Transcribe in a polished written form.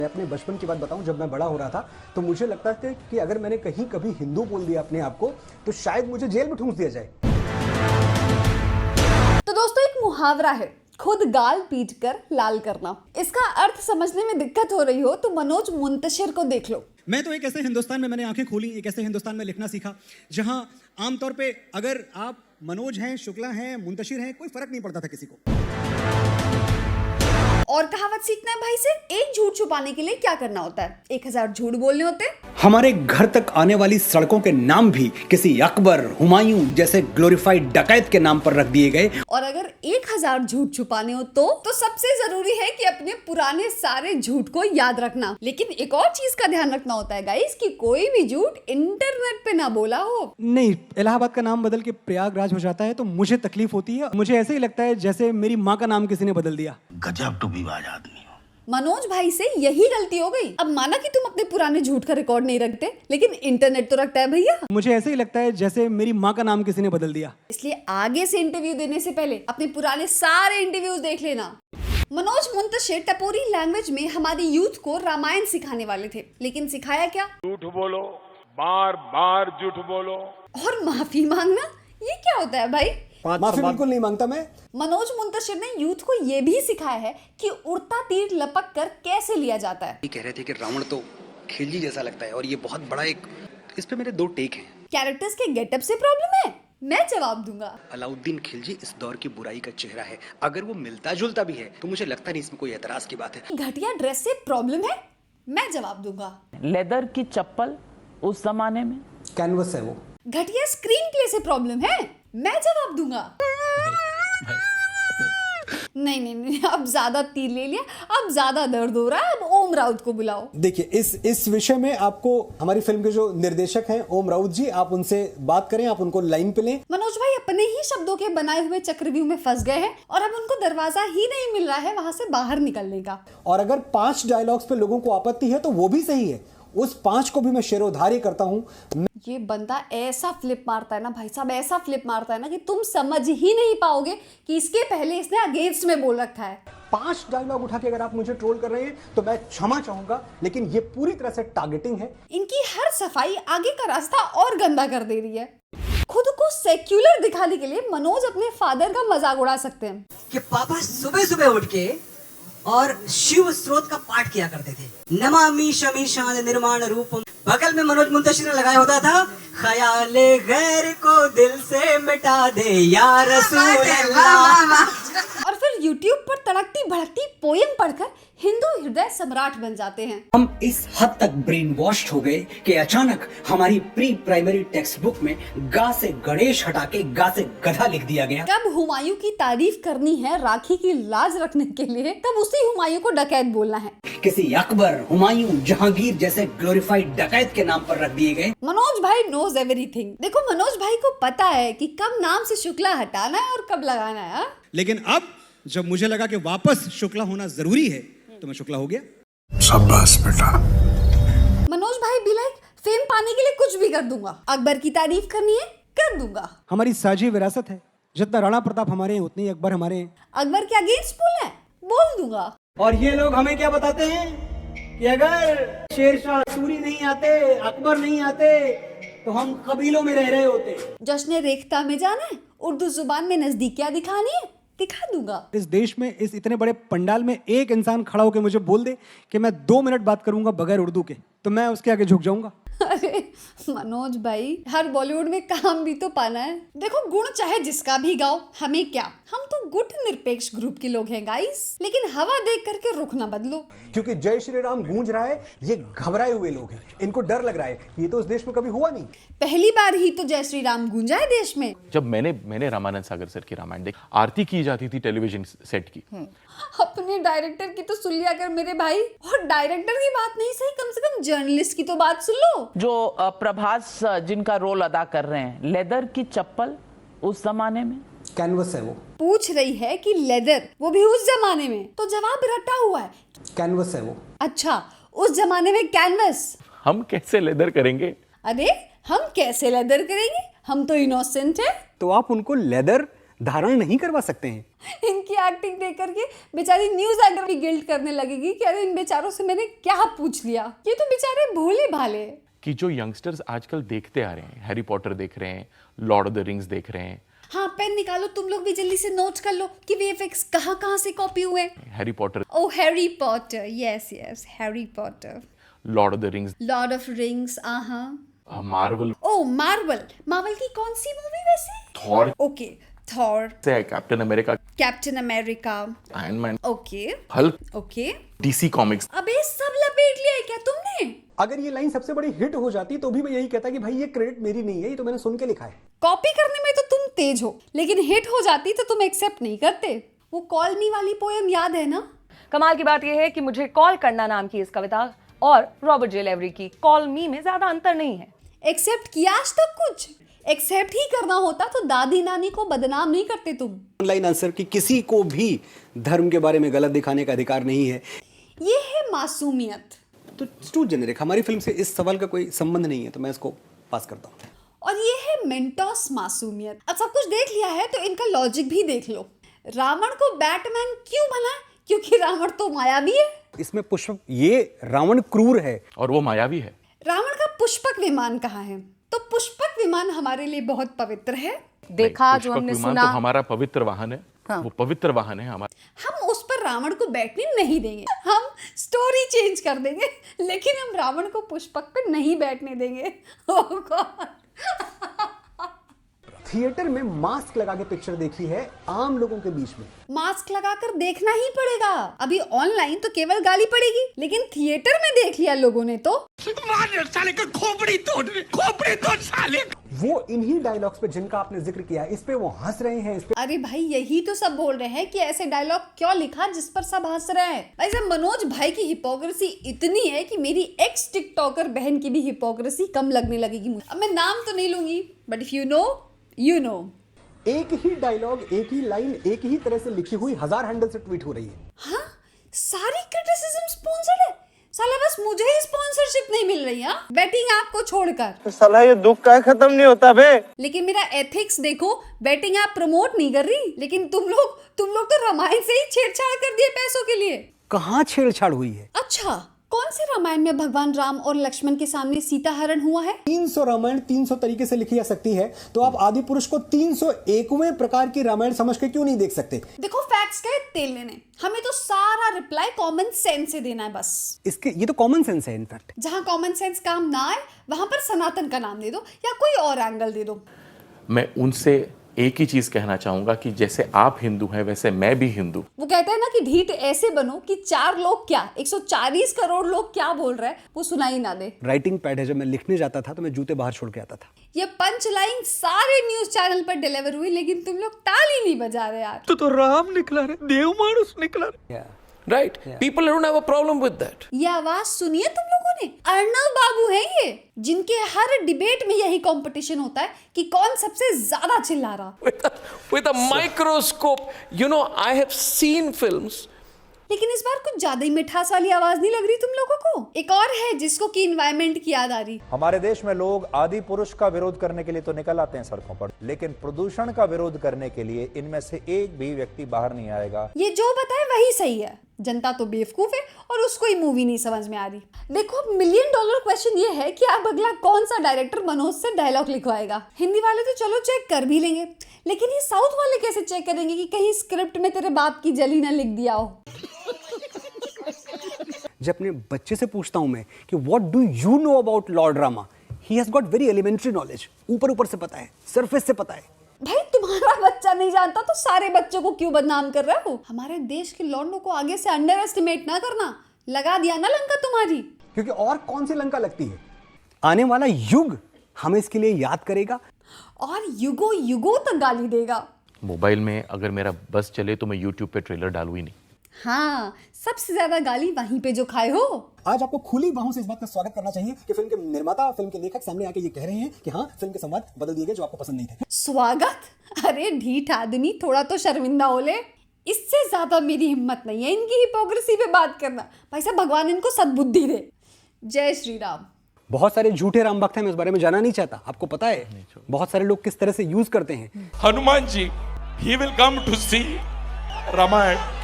मैं अपने बचपन की बात बताऊं, जब मैं बड़ा हो रहा था तो मुझे लगता था कि अगर मैंने कहीं कभी हिंदू बोल दिया अपने आप को तो शायद मुझे जेल में ठूंस दिया जाए। तो दोस्तों, एक मुहावरा है, खुद गाल पीट कर लाल करना। इसका अर्थ समझने में दिक्कत हो रही हो तो मनोज मुंतशिर को देख लो। मैं तो एक ऐसे हिंदुस्तान में मैंने आंखें खोली, एक ऐसे हिंदुस्तान में लिखना सीखा जहां आमतौर पे अगर आप मनोज हैं, शुक्ला हैं, मुंतशिर हैं, कोई फर्क नहीं पड़ता था किसी को। और कहावत सीखना है भाई से, एक झूठ छुपाने के लिए क्या करना होता है? 1000 झूठ बोलने होते हैं। हमारे घर तक आने वाली सड़कों के नाम भी किसी अकबर, हुमायूं जैसे ग्लोरीफाइड डकैत के नाम पर रख दिए गए। और अगर 1000 झूठ छुपाने हो तो सबसे जरूरी है कि अपने पुराने सारे झूठ को याद रखना। लेकिन एक और चीज का ध्यान रखना होता है गाइस, कि कोई भी झूठ इंटरनेट पे ना बोला हो। नहीं, इलाहाबाद का नाम बदल के प्रयागराज हो जाता है तो मुझे तकलीफ होती है। मुझे ऐसे ही लगता है जैसे मेरी माँ का नाम किसी ने बदल दिया। गजब टूबीबाज आदमी हो। मनोज भाई से यही गलती हो गई। अब माना कि तुम अपने पुराने झूठ का रिकॉर्ड नहीं रखते, लेकिन इंटरनेट तो रखता है भैया। मुझे ऐसे ही लगता है जैसे मेरी माँ का नाम किसी ने बदल दिया। इसलिए आगे से इंटरव्यू देने से पहले अपने पुराने सारे इंटरव्यूज देख लेना। मनोज मुंतशिर टपोरी लैंग्वेज में हमारी यूथ को रामायण सिखाने वाले थे, लेकिन सिखाया क्या? झूठ बोलो, बार बार झूठ बोलो और माफी मांगना। ये क्या होता है भाई? माफी बिल्कुल नहीं मांगता मैं। मनोज मुंतशिर ने यूथ को ये भी सिखाया है कि उड़ता तीर लपक कर कैसे लिया जाता है। ये कह रहे थे कि रावण तो खिलजी जैसा लगता है और ये बहुत बड़ा एक, इस पे मेरे 2 टेक हैं। कैरेक्टर्स के गेटअप से प्रॉब्लम है? मैं जवाब दूंगा। अलाउद्दीन खिलजी इस दौर की बुराई का चेहरा है। अगर वो मिलता जुलता भी है तो मुझे लगता नहीं इसमें कोई एतराज की बात है। घटिया ड्रेस से प्रॉब्लम है? मैं जवाब दूंगा। लेदर की चप्पल उस जमाने में, कैनवस है वो। घटिया स्क्रीन प्ले से प्रॉब्लम है? मैं जवाब दूंगा। नहीं, अब ज्यादा तीर ले लिया, अब ज्यादा दर्द हो रहा है, अब ओम राउत को बुलाओ। देखिए, इस विषय में आपको हमारी फिल्म के जो निर्देशक हैं ओम राउत जी, आप उनसे बात करें, आप उनको लाइन पे लें। मनोज भाई अपने ही शब्दों के बनाए हुए चक्रव्यूह में फंस गए हैं और अब उनको दरवाजा ही नहीं मिल रहा है वहां से बाहर निकलने का। और अगर 5 डायलॉग्स पे लोगों को आपत्ति है तो वो भी सही है, उस 5 को भी मैं शेरोधार्य करता हूँ। ये बंदा ऐसा फ्लिप मारता है ना भाई साहब, ऐसा फ्लिप मारता है ना कि तुम समझ ही नहीं पाओगे कि इसके पहले इसने अगेंस्ट में बोल रखा है। 5 डायलॉग उठा के अगर आप मुझे ट्रोल कर रहे हैं तो मैं क्षमा चाहूंगा, लेकिन ये पूरी तरह से टारगेटिंग है। इनकी हर सफाई आगे का रास्ता और गंदा कर दे रही है। खुद को सेक्युलर दिखाने के लिए मनोज अपने फादर का मजाक उड़ा सकते हैं कि पापा सुबह सुबह उठ के और शिव स्रोत का पाठ किया करते थे। नमामि शमी शान निर्माण रूपम। बगल में मनोज मुंतशिर ने लगाया होता था, ख्याले गैर को दिल से मिटा दे या रसूल अल्लाह। और फिर YouTube पर तड़कती भड़कती पोयम पढ़कर हिंदू हृदय सम्राट बन जाते हैं। हम इस हद तक ब्रेन वॉश्ड हो गए कि अचानक हमारी प्री प्राइमरी टेक्स्ट बुक में गा से गणेश हटा के गा से गधा लिख दिया गया। कब हुमायूं की तारीफ करनी है राखी की लाज रखने के लिए, तब उसी हुमायूं को डकैत बोलना है। किसी अकबर, हुमायूं, जहांगीर जैसे ग्लोरीफाइड डकैत के नाम पर रख दिए गए। मनोज भाई नोज एवरीथिंग। देखो, मनोज भाई को पता है कि कब नाम से शुक्ला हटाना है और कब लगाना है। लेकिन अब जब मुझे लगा कि वापस शुक्ला होना जरूरी है तो मैं शुक्ला हो गया। शाबाश बेटा। मनोज भाई भी लाइक फेम पाने के लिए कुछ भी कर दूंगा। अकबर की तारीफ करनी है, कर दूंगा। हमारी साझी विरासत है, जितना राणा प्रताप हमारे हैं उतने ही अकबर हमारे हैं। अकबर के अगेंस्ट बोलना है, बोल दूंगा। और ये लोग हमें क्या बताते हैं कि अगर शेरशाह सूरी नहीं आते, अकबर नहीं आते तो हम कबीलों में रह रहे होते। जश्न रेख्ता में जाना है, उर्दू जुबान में नजदीकियां दिखानी है, दिखा दूंगा। इस देश में, इस इतने बड़े पंडाल में एक इंसान खड़ा होकर मुझे बोल दे कि मैं 2 मिनट बात करूंगा बगैर उर्दू के, तो मैं उसके आगे झुक जाऊंगा। अरे मनोज भाई, हर बॉलीवुड में काम भी तो पाना है। देखो, गुण चाहे जिसका भी गाओ, हमें क्या, हम तो गुट निरपेक्ष ग्रुप के लोग हैं गाइस। लेकिन हवा देख करके रुख ना बदलो, क्योंकि जय श्री राम गूंज रहा है, ये घबराए हुए लोग हैं, इनको डर लग रहा है। ये तो इस देश में कभी हुआ नहीं। पहली बार ही तो जय श्री राम गूंजा है देश में। जब मैंने रामानंद सागर सर की रामायण देखी, आरती की जाती थी टेलीविजन सेट की। अपने डायरेक्टर की तो सुन लिया कर मेरे भाई। और डायरेक्टर की बात नहीं सही, कम से कम जर्नलिस्ट की तो बात सुन लो। जो प्रभास जिनका रोल अदा कर रहे हैं, लेदर की चप्पल उस जमाने में, कैनवस है वो। पूछ रही है कि लेदर, वो भी उस जमाने में, तो जवाब रटा हुआ है। कैनवस है वो। अच्छा, उस जमाने में कैनवस। हम कैसे लेदर करेंगे? अरे हम कैसे लेदर करेंगे, हम तो इनोसेंट है। तो आप उनको लेदर धारण नहीं करवा सकते हैं। इनकी एक्टिंग देख करके बेचारी न्यूज एंकर भी गिल्ट करने लगेगी कि अरे इन बेचारों से मैंने क्या पूछ लिया, ये तो बेचारे भोले भाले। कि जो यंगस्टर्स आजकल देखते आ रहे हैं, हैरी पॉटर देख रहे हैं, लॉर्ड ऑफ द रिंग्स देख रहे हैं, हाँ पेन निकालो, तुम लोग भी जल्दी से नोट कर लो कि वीएफएक्स कहाँ से कॉपी हुए। Harry Potter, oh Harry Potter, yes yes Harry Potter, Lord of the Rings, Lord of Rings, Marvel, oh Marvel की कौन सी मूवी वैसे? Thor, okay Thor, Captain America, Captain America, Iron Man, okay Hulk, okay. DC comics. अबे सब लपेट लिया है क्या तुमने? अगर ये लाइन सबसे बड़ी हिट हो जाती तो भी मैं यही कहता कि भाई ये क्रेडिट मेरी नहीं है, ये तो मैंने सुन के लिखा है। कॉपी करने में तो तुम तेज हो, लेकिन हिट हो जाती तो तुम एक्सेप्ट नहीं करते। वो कॉल मी वाली पोएम याद है ना? कमाल की बात यह है कि मुझे कॉल करना नाम की इस कविता और रॉबर्ट जे लेवरी की कॉल मी में ज्यादा अंतर नहीं है। एक्सेप्ट किया आज तक कुछ? एक्सेप्ट ही करना होता तो दादी नानी को बदनाम नहीं करते तुम। ऑनलाइन आंसर कि किसी को भी धर्म के बारे में गलत दिखाने का अधिकार नहीं है। ये है मासूमियत। तो टू जेनेरिक, हमारी फिल्म से इस सवाल का कोई संबंध नहीं है, तो मैं इसको पास करता हूँ। और ये है मेंटोस मासूमियत। अब सब कुछ देख लिया है तो इनका लॉजिक भी देख लो। रावण को बैटमैन क्यों बना? क्योंकि रावण तो मायावी है। इसमें पुष्पक, ये रावण क्रूर है और वो मायावी है। रावण का पुष्पक विमान कहाँ है? तो पुष्पक विमान हमारे लिए बहुत पवित्र है। देखा जो पुष्पक हमने विमान सुना, तो हमारा पवित्र वाहन है। हाँ। वो पवित्र वाहन है हमारा। हम उस पर रावण को बैठने नहीं देंगे, हम स्टोरी चेंज कर देंगे, लेकिन हम रावण को पुष्पक पे नहीं बैठने देंगे। ओह गॉड। थिएटर में मास्क लगा के पिक्चर देखी है आम लोगों के बीच में। मास्क लगाकर देखना ही पड़ेगा। अभी ऑनलाइन तो केवल गाली पड़ेगी, लेकिन थिएटर में देख लिया लोगों ने तो साले का खोपड़ी तोड़ साले। वो इन्हीं डायलॉग्स पे जिनका आपने जिक्र किया, इस पे वो हंस रहे हैं, इस पे। अरे भाई यही तो सब बोल रहे हैं कि ऐसे डायलॉग क्यों लिखा जिस पर सब हंस रहे हैं। ऐसे मनोज भाई की हिपोक्रेसी इतनी है कि मेरी एक्स टिकटॉकर बहन की भी हिपोक्रेसी कम लगने लगेगी मुझे। अब मैं नाम तो नहीं लूंगी, बट इफ यू नो। एक ही डायलॉग, एक ही लाइन, एक ही तरह से लिखी हुई 1000 हैंडल से ट्वीट हो रही है। हाँ, सारी क्रिटिसिज्म स्पॉन्सर्ड है। साला बस मुझे ही स्पॉन्सरशिप नहीं मिल रही है बेटिंग ऐप को छोड़कर। साला ये दुख का खत्म नहीं होता बे। लेकिन मेरा एथिक्स देखो, बेटिंग ऐप प्रमोट नहीं कर रही, लेकिन तुम लोग तो रामायण से ही छेड़छाड़ कर दिए पैसों के लिए। कहाँ छेड़छाड़ हुई है? अच्छा, कौन से रामायण में भगवान राम और लक्ष्मण के सामने सीता हरण हुआ है? 300 रामायण 300 तरीके से लिखी जा सकती है, तो आप आदि पुरुष को 301वें प्रकार की रामायण समझ के क्यों नहीं देख सकते? देखो फैक्ट्स का तेल लेने, हमें तो सारा रिप्लाई कॉमन सेंस से देना है बस। इसके ये तो कॉमन सेंस है इनफैक्ट। जहां कॉमन सेंस काम ना आए वहां पर सनातन का नाम दे दो या कोई और एंगल दे दो। मैं उनसे एक ही चीज कहना चाहूंगा कि जैसे आप हिंदू हैं वैसे मैं भी हिंदू। वो कहते हैं ना कि ढीठ ऐसे बनो कि 4 लोग क्या 140 करोड़ लोग क्या बोल रहे हैं वो सुनाई ना दे। राइटिंग पैड है, जब मैं लिखने जाता था तो मैं जूते बाहर छोड़ के आता था। ये पंच लाइन सारे न्यूज चैनल पर डिलीवर हुई, लेकिन तुम लोग ताली नहीं बजा रहे यार। तो राम निकला रे, देव मानुस निकला रे। Right? People don't have a problem with that. ये आवाज सुनिए तुम लोगों ने? अर्नब बाबू है ये, जिनके हर डिबेट में यही कंपटीशन होता है कि कौन सबसे ज्यादा चिल्ला रहा। With a microscope, you know, I have seen films. लेकिन इस बार कुछ ज्यादा ही मिठास वाली आवाज नहीं लग रही तुम लोगों को? एक और है जिसको कि इन्वायरमेंट की याद आ रही। हमारे देश में लोग आदि पुरुष का विरोध करने के लिए तो निकल आते हैं सड़कों पर, लेकिन प्रदूषण का विरोध करने के लिए इनमें से एक भी व्यक्ति बाहर नहीं आएगा। ये जो बताए वही सही है, जनता तो बेवकूफ है और उसको ही मूवी नहीं समझ में आ रही। देखो $1,000,000 क्वेश्चन ये है कि अब अगला कौन सा डायरेक्टर मनोज से डायलॉग लिखवाएगा। हिंदी वाले तो चलो चेक कर भी लेंगे, लेकिन ये साउथ वाले कैसे चेक करेंगे कि कहीं स्क्रिप्ट में तेरे बाप की जली ना लिख दिया हो। जब अपने बच्चे से पूछता हूं मैं कि what do you know about Lord Rama, he has got very elementary knowledge. ऊपर से पता है, सरफेस से पता है। भाई तुम्हारा बच्चा नहीं जानता तो सारे बच्चों को क्यों बदनाम कर रहे हो? हमारे देश के लॉन्डों को आगे से अंडर एस्टिमेट ना करना, लगा दिया ना लंका तुम्हारी। क्योंकि और कौन सी लंका लगती है? आने वाला युग हमें इसके लिए याद करेगा और युगों युगों तक गाली देगा। मोबाइल में अगर मेरा बस चले तो मैं यूट्यूब पे ट्रेलर डालू ही नहीं। हाँ, सबसे ज्यादा गाली वहीं पे जो खाए हो। आज आपको खुली बाहों से इस बात का स्वागत करना चाहिए कि फिल्म के निर्माता, फिल्म के लेखक सामने आके ये कह रहे हैं कि हाँ, फिल्म के संवाद बदल दिए गए जो आपको पसंद नहीं थे। स्वागत? अरे ढीठ आदमी, थोड़ा तो शर्मिंदा हो ले। इससे ज्यादा मेरी हिम्मत नहीं है इनकी हिपोक्रेसी पे बात करना। भाई साहब, भगवान इनको सद्बुद्धि दे। जय श्री राम। बहुत सारे झूठे राम भक्त हैं, मैं इस बारे में जानना नहीं चाहता। आपको पता है बहुत सारे लोग किस तरह से यूज करते हैं। Hanuman ji he will come to see Ramayana.